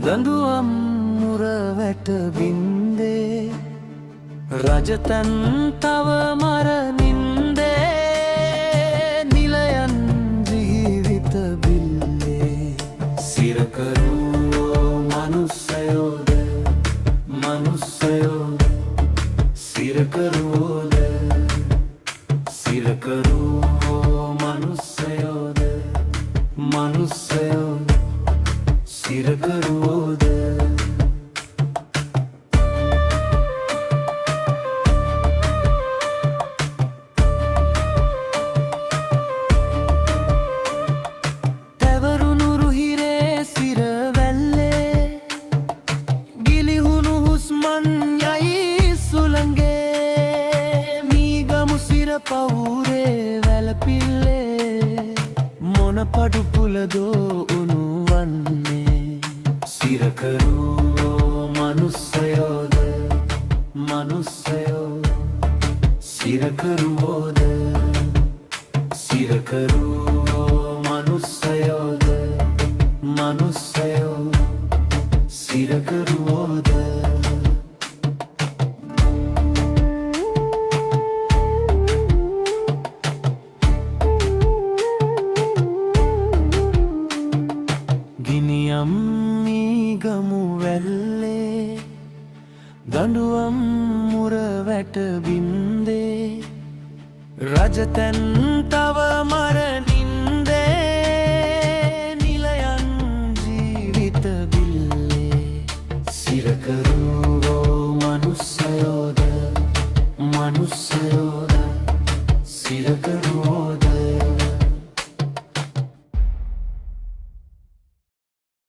දඬුවම් මුර වැට බින්දේ රජතන් තව මරනින්දේ නිලයන් ජීවිත බිල්ලේ සිරකරුවෝ මනුස්සයෝද මනුස්සයෝද සිරකරුවෝද සිරකරුවෝ මනුස්සයෝද මනුස්සයෝද සිරකරුවෝද තැවරුණු රුහිරේ සිරවැල්ලේ ගිලිහුණු හුස්මන් යයි සුළඟේ මීගමු සිරපවුරේ වැලපිල්ලේ මොන පඩු පුලදෝ උණු වන්නේ සිරකරුවෝ මනුස්සයෝද මනුස්සයෝ සිරකරුවෝද සිරකරුවෝ මනුස්සයෝද මනුස්සයෝ සිරකරුවෝද ගිනියම් මීගමු වැල්ලේ දඬුවම් මුර වැට බින්දේ රජතැන් තව මරනින්දේ නිලයන් ජීවිත බිල්ලේ සිරකරුවෝ මනුස්සයෝද මනුස්සයෝද සිරකරුවෝ